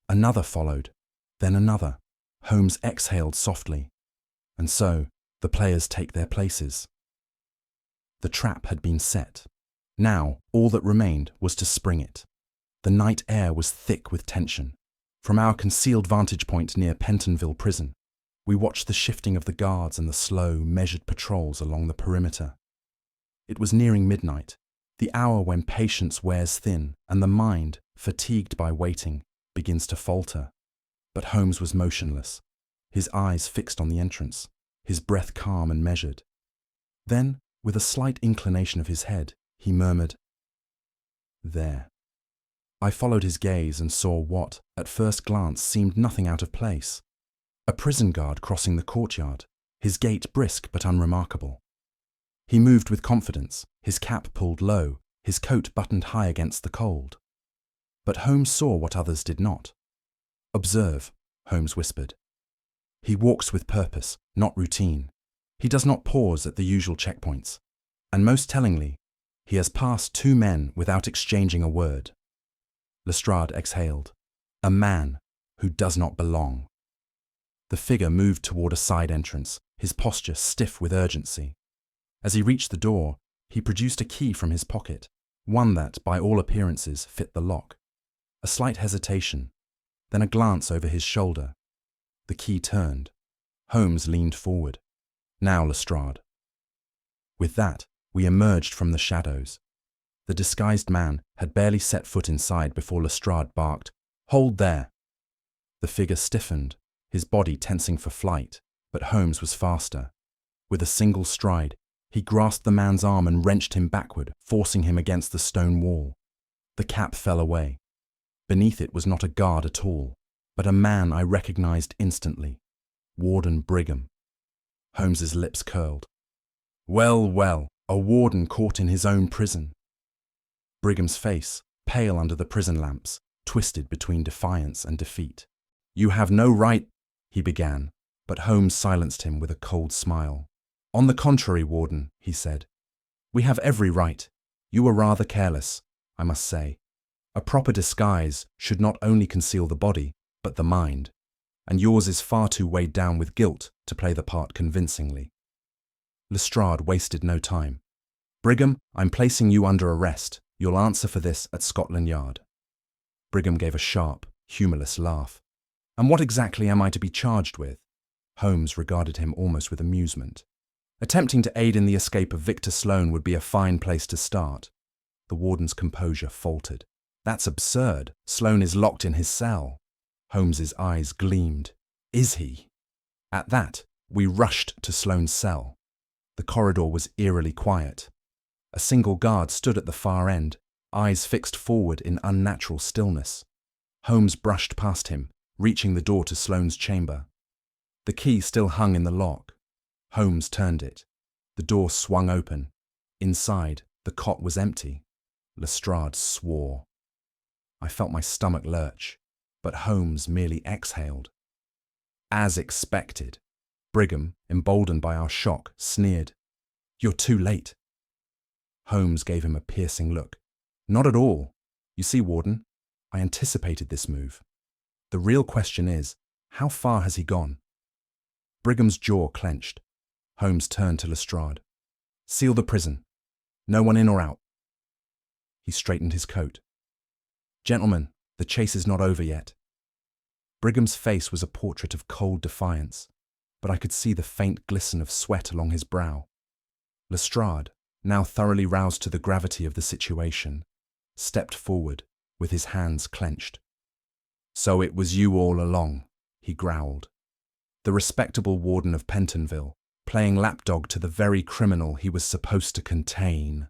Another followed, then another. Holmes exhaled softly. And so, the players take their places. The trap had been set. Now, all that remained was to spring it. The night air was thick with tension. From our concealed vantage point near Pentonville Prison, we watched the shifting of the guards and the slow, measured patrols along the perimeter. It was nearing midnight, the hour when patience wears thin and the mind, fatigued by waiting, begins to falter. But Holmes was motionless, his eyes fixed on the entrance, his breath calm and measured. Then, with a slight inclination of his head, he murmured, "There." I followed his gaze and saw what, at first glance, seemed nothing out of place. A prison guard crossing the courtyard, his gait brisk but unremarkable. He moved with confidence, his cap pulled low, his coat buttoned high against the cold. But Holmes saw what others did not. "Observe," Holmes whispered. "He walks with purpose, not routine. He does not pause at the usual checkpoints. And most tellingly, he has passed 2 men without exchanging a word." Lestrade exhaled. "A man who does not belong." The figure moved toward a side entrance, his posture stiff with urgency. As he reached the door, he produced a key from his pocket, one that, by all appearances, fit the lock. A slight hesitation, then a glance over his shoulder. The key turned. Holmes leaned forward. "Now, Lestrade." With that, we emerged from the shadows. The disguised man had barely set foot inside before Lestrade barked, "Hold there!" The figure stiffened, his body tensing for flight, but Holmes was faster. With a single stride, he grasped the man's arm and wrenched him backward, forcing him against the stone wall. The cap fell away. Beneath it was not a guard at all, but a man I recognized instantly. Warden Brigham. Holmes's lips curled. Well, well, a warden caught in his own prison. Brigham's face, pale under the prison lamps, twisted between defiance and defeat. "You have no right," he began, but Holmes silenced him with a cold smile. "On the contrary, Warden," he said, "we have every right. You were rather careless, I must say. A proper disguise should not only conceal the body, but the mind, and yours is far too weighed down with guilt to play the part convincingly." Lestrade wasted no time. "Brigham, I'm placing you under arrest. You'll answer for this at Scotland Yard." Brigham gave a sharp, humourless laugh. "And what exactly am I to be charged with?" Holmes regarded him almost with amusement. "Attempting to aid in the escape of Victor Sloane would be a fine place to start." The warden's composure faltered. "That's absurd. Sloane is locked in his cell." Holmes's eyes gleamed. "Is he?" At that, we rushed to Sloane's cell. The corridor was eerily quiet. A single guard stood at the far end, eyes fixed forward in unnatural stillness. Holmes brushed past him, reaching the door to Sloane's chamber. The key still hung in the lock. Holmes turned it. The door swung open. Inside, the cot was empty. Lestrade swore. I felt my stomach lurch, but Holmes merely exhaled. As expected. Brigham, emboldened by our shock, sneered. "You're too late." Holmes gave him a piercing look. "Not at all. You see, Warden, I anticipated this move. The real question is, how far has he gone?" Brigham's jaw clenched. Holmes turned to Lestrade. "Seal the prison. No one in or out." He straightened his coat. "Gentlemen, the chase is not over yet." Brigham's face was a portrait of cold defiance, but I could see the faint glisten of sweat along his brow. Lestrade, now thoroughly roused to the gravity of the situation, stepped forward, with his hands clenched. "So it was you all along," he growled. "The respectable warden of Pentonville, playing lapdog to the very criminal he was supposed to contain.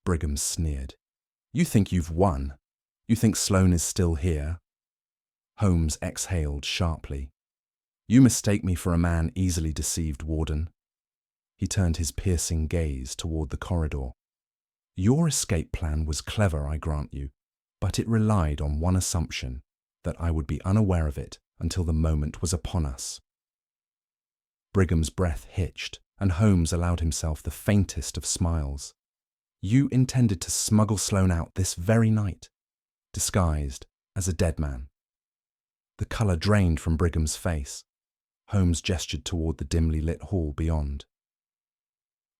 Brigham sneered. You think you've won? You think Sloane is still here? Holmes exhaled sharply. You mistake me for a man easily deceived, Warden. He turned his piercing gaze toward the corridor. Your escape plan was clever, I grant you, but it relied on one assumption, that I would be unaware of it until the moment was upon us. Brigham's breath hitched, and Holmes allowed himself the faintest of smiles. You intended to smuggle Sloane out this very night, disguised as a dead man. The colour drained from Brigham's face. Holmes gestured toward the dimly lit hall beyond.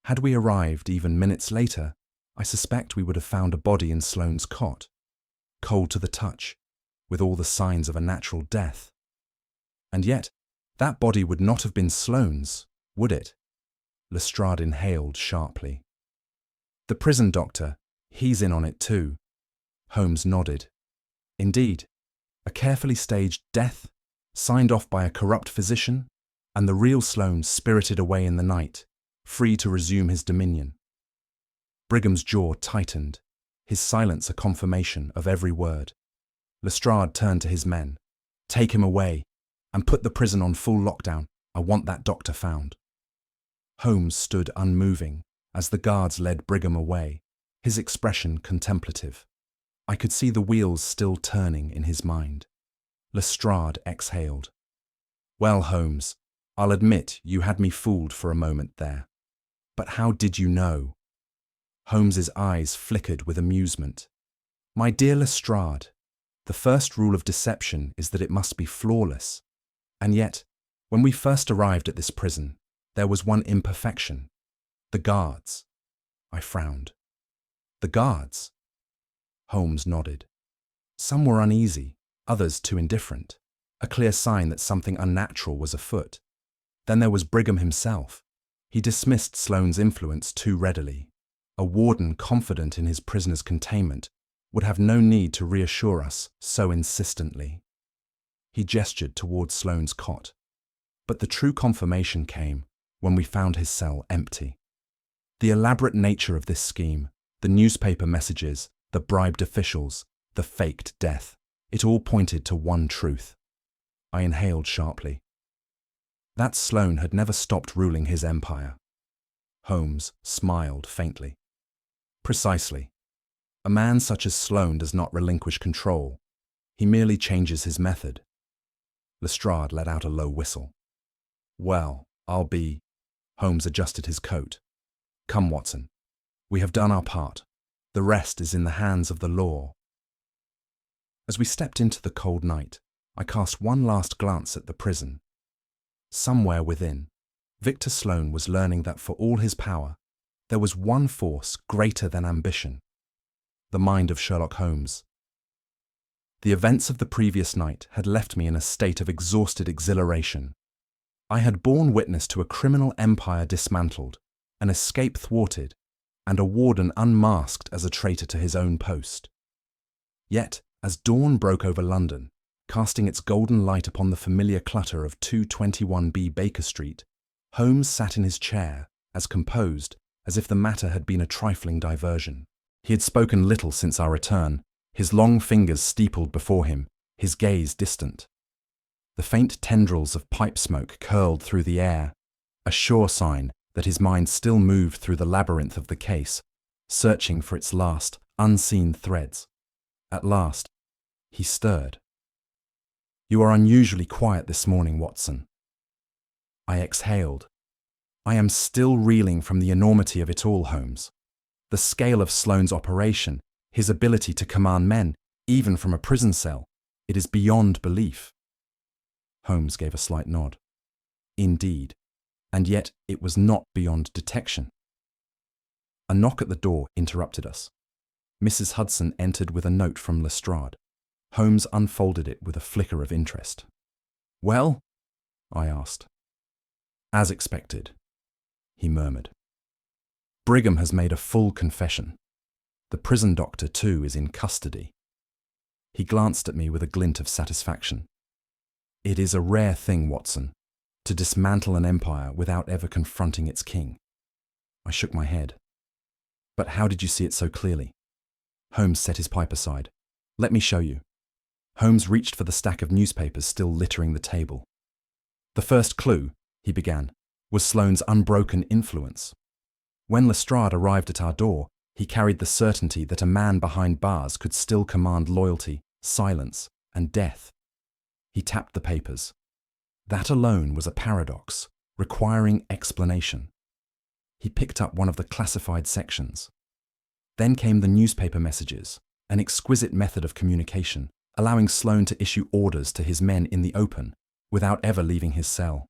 Had we arrived even minutes later, I suspect we would have found a body in Sloane's cot, cold to the touch, with all the signs of a natural death. And yet, that body would not have been Sloane's, would it? Lestrade inhaled sharply. The prison doctor, he's in on it too. Holmes nodded. Indeed, a carefully staged death, signed off by a corrupt physician, and the real Sloane spirited away in the night, free to resume his dominion. Brigham's jaw tightened, his silence a confirmation of every word. Lestrade turned to his men. Take him away, and put the prison on full lockdown. I want that doctor found. Holmes stood unmoving as the guards led Brigham away, his expression contemplative. I could see the wheels still turning in his mind. Lestrade exhaled. Well, Holmes, I'll admit you had me fooled for a moment there. But how did you know? Holmes's eyes flickered with amusement. My dear Lestrade, the first rule of deception is that it must be flawless. And yet, when we first arrived at this prison, there was one imperfection. The guards. I frowned. The guards? Holmes nodded. Some were uneasy, others too indifferent, a clear sign that something unnatural was afoot. Then there was Brigham himself. He dismissed Sloane's influence too readily. A warden confident in his prisoner's containment would have no need to reassure us so insistently. He gestured toward Sloane's cot. But the true confirmation came when we found his cell empty. The elaborate nature of this scheme, the newspaper messages, the bribed officials, the faked death, it all pointed to one truth. I inhaled sharply. That Sloane had never stopped ruling his empire. Holmes smiled faintly. Precisely. A man such as Sloane does not relinquish control. He merely changes his method. Lestrade let out a low whistle. Well, I'll be... Holmes adjusted his coat. Come, Watson. We have done our part. The rest is in the hands of the law. As we stepped into the cold night, I cast one last glance at the prison. Somewhere within, Victor Sloane was learning that for all his power, there was one force greater than ambition. The mind of Sherlock Holmes. The events of the previous night had left me in a state of exhausted exhilaration. I had borne witness to a criminal empire dismantled, an escape thwarted, and a warden unmasked as a traitor to his own post. Yet, as dawn broke over London, casting its golden light upon the familiar clutter of 221B Baker Street, Holmes sat in his chair, as composed as if the matter had been a trifling diversion. He had spoken little since our return, his long fingers steepled before him, his gaze distant. The faint tendrils of pipe smoke curled through the air, a sure sign that his mind still moved through the labyrinth of the case, searching for its last, unseen threads. At last, he stirred. You are unusually quiet this morning, Watson. I exhaled. I am still reeling from the enormity of it all, Holmes. The scale of Sloane's operation, his ability to command men, even from a prison cell, it is beyond belief. Holmes gave a slight nod. Indeed, and yet it was not beyond detection. A knock at the door interrupted us. Mrs. Hudson entered with a note from Lestrade. Holmes unfolded it with a flicker of interest. Well? I asked. As expected, he murmured. Brigham has made a full confession. The prison doctor, too, is in custody. He glanced at me with a glint of satisfaction. It is a rare thing, Watson. to dismantle an empire without ever confronting its king. I shook my head. But how did you see it so clearly? Holmes set his pipe aside. Let me show you. Holmes reached for the stack of newspapers still littering the table. The first clue, he began, was Sloane's unbroken influence. When Lestrade arrived at our door, he carried the certainty that a man behind bars could still command loyalty, silence, and death. He tapped the papers. That alone was a paradox, requiring explanation. He picked up one of the classified sections. Then came the newspaper messages, an exquisite method of communication, allowing Sloane to issue orders to his men in the open, without ever leaving his cell.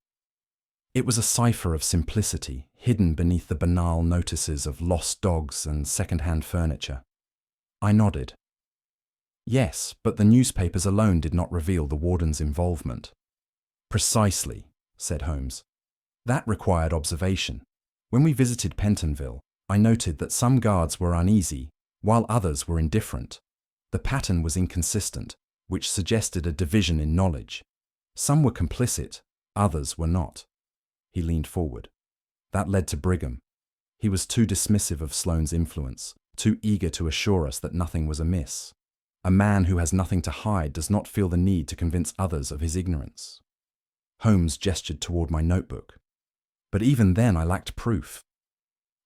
It was a cipher of simplicity, hidden beneath the banal notices of lost dogs and second-hand furniture. I nodded. Yes, but the newspapers alone did not reveal the warden's involvement. Precisely, said Holmes. That required observation. When we visited Pentonville, I noted that some guards were uneasy, while others were indifferent. The pattern was inconsistent, which suggested a division in knowledge. Some were complicit, others were not. He leaned forward. That led to Brigham. He was too dismissive of Sloane's influence, too eager to assure us that nothing was amiss. A man who has nothing to hide does not feel the need to convince others of his ignorance. Holmes gestured toward my notebook. But even then I lacked proof.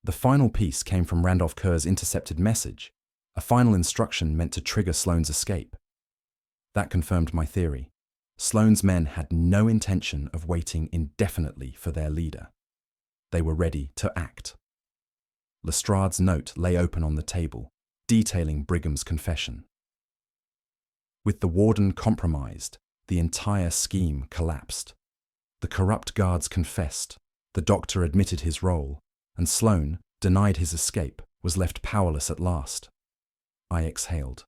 The final piece came from Randolph Kerr's intercepted message, a final instruction meant to trigger Sloane's escape. That confirmed my theory. Sloane's men had no intention of waiting indefinitely for their leader. They were ready to act. Lestrade's note lay open on the table, detailing Brigham's confession. With the warden compromised, the entire scheme collapsed. The corrupt guards confessed, the doctor admitted his role, and Sloane, denied his escape, was left powerless at last. I exhaled.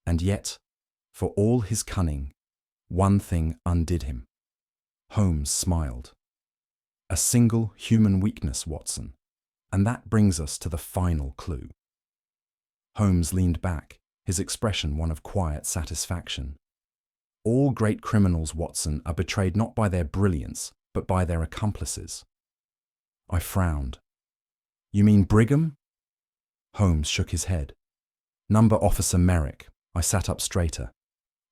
And yet, for all his cunning, one thing undid him. Holmes smiled. A single human weakness, Watson, and that brings us to the final clue. Holmes leaned back, his expression one of quiet satisfaction. All great criminals, Watson, are betrayed not by their brilliance, but by their accomplices. I frowned. You mean Brigham? Holmes shook his head. Number Officer Merrick. I sat up straighter.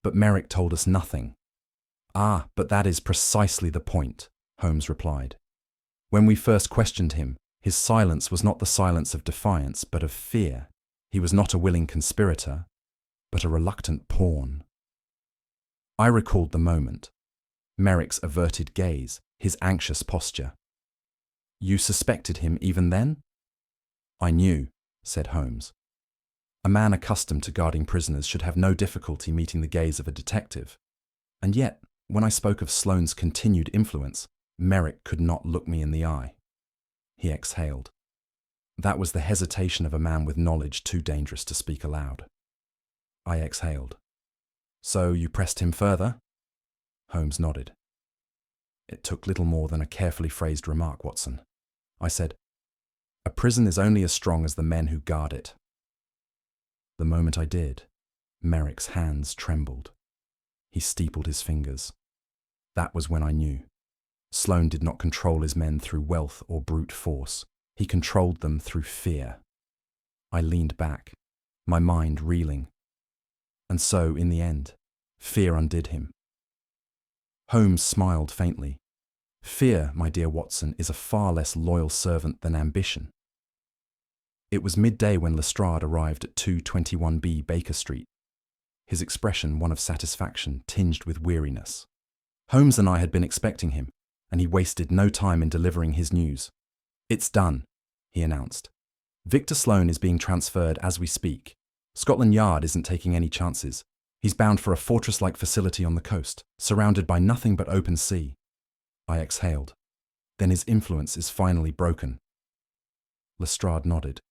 But Merrick told us nothing. Ah, but that is precisely the point, Holmes replied. When we first questioned him, his silence was not the silence of defiance, but of fear. He was not a willing conspirator, but a reluctant pawn. I recalled the moment. Merrick's averted gaze, his anxious posture. You suspected him even then? I knew, said Holmes. A man accustomed to guarding prisoners should have no difficulty meeting the gaze of a detective. And yet, when I spoke of Sloane's continued influence, Merrick could not look me in the eye. He exhaled. That was the hesitation of a man with knowledge too dangerous to speak aloud. I exhaled. So you pressed him further? Holmes nodded. It took little more than a carefully phrased remark, Watson. I said, a prison is only as strong as the men who guard it. The moment I did, Merrick's hands trembled. He steepled his fingers. That was when I knew. Sloane did not control his men through wealth or brute force. He controlled them through fear. I leaned back, my mind reeling. And so, in the end, fear undid him. Holmes smiled faintly. Fear, my dear Watson, is a far less loyal servant than ambition. It was midday when Lestrade arrived at 221B Baker Street, his expression one of satisfaction tinged with weariness. Holmes and I had been expecting him, and he wasted no time in delivering his news. It's done, he announced. Victor Sloane is being transferred as we speak. Scotland Yard isn't taking any chances. He's bound for a fortress-like facility on the coast, surrounded by nothing but open sea. I exhaled. Then his influence is finally broken. Lestrade nodded.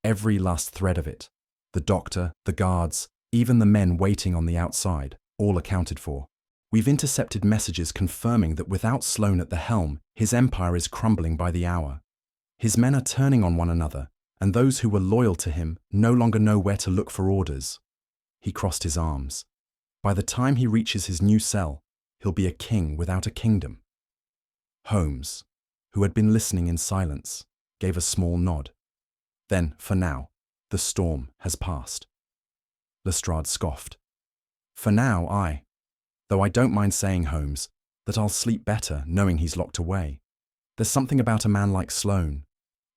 Every last thread of it, the doctor, the guards, even the men waiting on the outside, all accounted for. We've intercepted messages confirming that without Sloane at the helm, his empire is crumbling by the hour. His men are turning on one another, and those who were loyal to him no longer know where to look for orders. He crossed his arms. By the time he reaches his new cell, he'll be a king without a kingdom. Holmes, who had been listening in silence, gave a small nod. Then, for now, the storm has passed. Lestrade scoffed. For now, though I don't mind saying, Holmes, that I'll sleep better knowing he's locked away. There's something about a man like Sloane,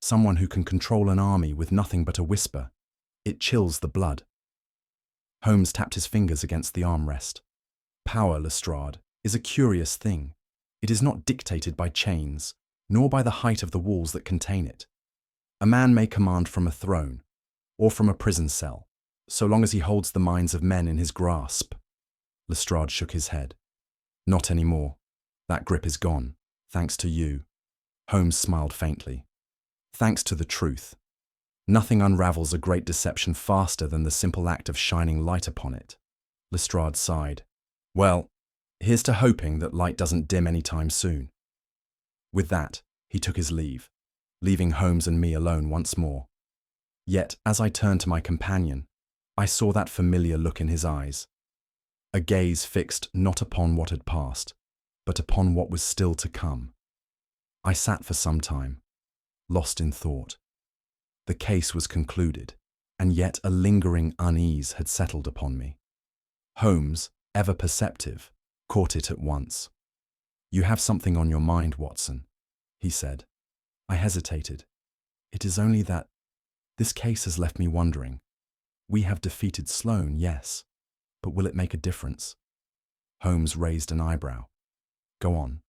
someone who can control an army with nothing but a whisper. It chills the blood. Holmes tapped his fingers against the armrest. Power, Lestrade, is a curious thing. It is not dictated by chains, nor by the height of the walls that contain it. A man may command from a throne, or from a prison cell, so long as he holds the minds of men in his grasp. Lestrade shook his head. Not anymore. That grip is gone, thanks to you. Holmes smiled faintly. Thanks to the truth. Nothing unravels a great deception faster than the simple act of shining light upon it. Lestrade sighed. Well, here's to hoping that light doesn't dim any time soon. With that, he took his leave, leaving Holmes and me alone once more. Yet, as I turned to my companion, I saw that familiar look in his eyes. A gaze fixed not upon what had passed, but upon what was still to come. I sat for some time, lost in thought. The case was concluded, and yet a lingering unease had settled upon me. Holmes, ever perceptive, caught it at once. You have something on your mind, Watson, he said. I hesitated. It is only that this case has left me wondering. We have defeated Sloane, yes, but will it make a difference? Holmes raised an eyebrow. Go on.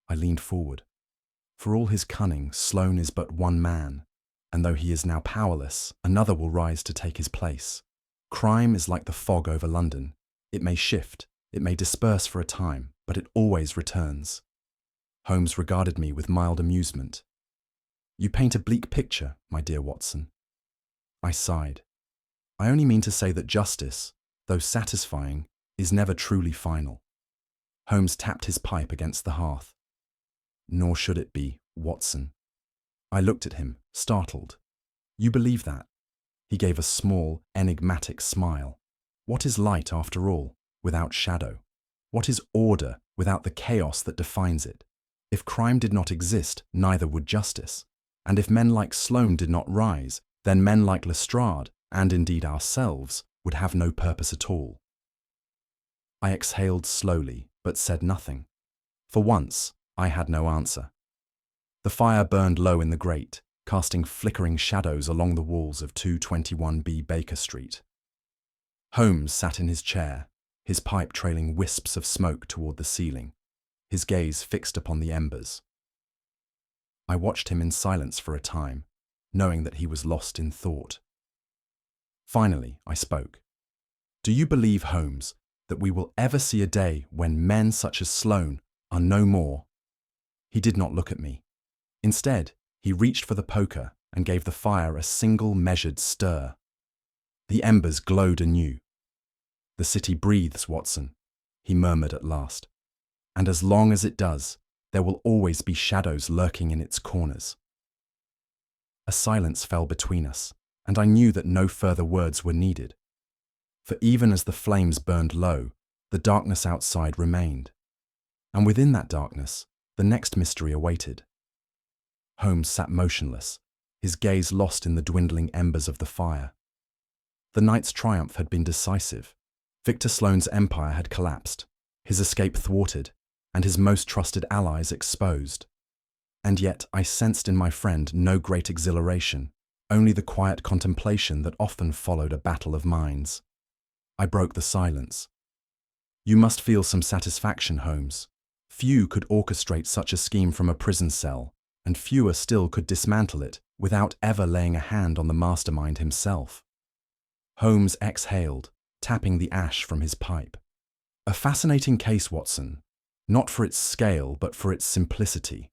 I leaned forward. For all his cunning, Sloane is but one man, and though he is now powerless, another will rise to take his place. Crime is like the fog over London. It may shift, it may disperse for a time, but it always returns. Holmes regarded me with mild amusement. You paint a bleak picture, my dear Watson. I sighed. I only mean to say that justice, though satisfying, is never truly final. Holmes tapped his pipe against the hearth. Nor should it be, Watson. I looked at him, startled. You believe that? He gave a small, enigmatic smile. What is light, after all, without shadow? What is order without the chaos that defines it? If crime did not exist, neither would justice. And if men like Sloane did not rise, then men like Lestrade, and indeed ourselves, would have no purpose at all. I exhaled slowly, but said nothing. For once, I had no answer. The fire burned low in the grate, casting flickering shadows along the walls of 221B Baker Street. Holmes sat in his chair, his pipe trailing wisps of smoke toward the ceiling, his gaze fixed upon the embers. I watched him in silence for a time, knowing that he was lost in thought. Finally, I spoke. Do you believe, Holmes, that we will ever see a day when men such as Sloane are no more? He did not look at me. Instead, he reached for the poker and gave the fire a single measured stir. The embers glowed anew. The city breathes, Watson, he murmured at last. And as long as it does, there will always be shadows lurking in its corners. A silence fell between us, and I knew that no further words were needed. For even as the flames burned low, the darkness outside remained. And within that darkness, the next mystery awaited. Holmes sat motionless, his gaze lost in the dwindling embers of the fire. The night's triumph had been decisive. Victor Sloane's empire had collapsed, his escape thwarted, and his most trusted allies exposed. And yet I sensed in my friend no great exhilaration, only the quiet contemplation that often followed a battle of minds. I broke the silence. You must feel some satisfaction, Holmes. Few could orchestrate such a scheme from a prison cell, and fewer still could dismantle it without ever laying a hand on the mastermind himself. Holmes exhaled, tapping the ash from his pipe. A fascinating case, Watson, not for its scale but for its simplicity.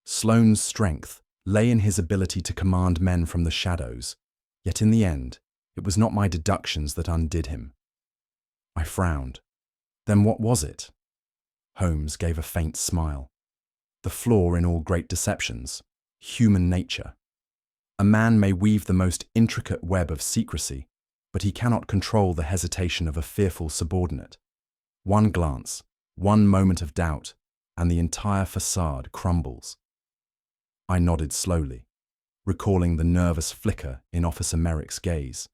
Sloane's strength lay in his ability to command men from the shadows, yet in the end, it was not my deductions that undid him. I frowned. Then what was it? Holmes gave a faint smile. The flaw in all great deceptions, human nature. A man may weave the most intricate web of secrecy, but he cannot control the hesitation of a fearful subordinate. One glance, one moment of doubt, and the entire facade crumbles. I nodded slowly, recalling the nervous flicker in Officer Merrick's gaze,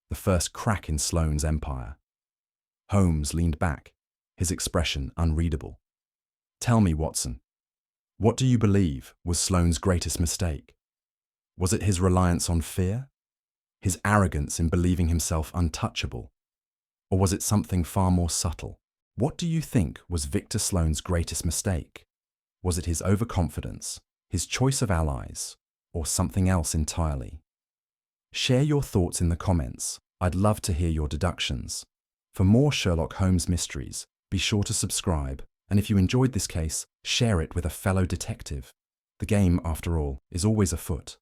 the first crack in Sloane's empire. Holmes leaned back, his expression unreadable. Tell me, Watson, what do you believe was Sloane's greatest mistake? Was it his reliance on fear? His arrogance in believing himself untouchable? Or was it something far more subtle? What do you think was Victor Sloane's greatest mistake? Was it his overconfidence, his choice of allies, or something else entirely? Share your thoughts in the comments. I'd love to hear your deductions. For more Sherlock Holmes mysteries, be sure to subscribe, and if you enjoyed this case, share it with a fellow detective. The game, after all, is always afoot.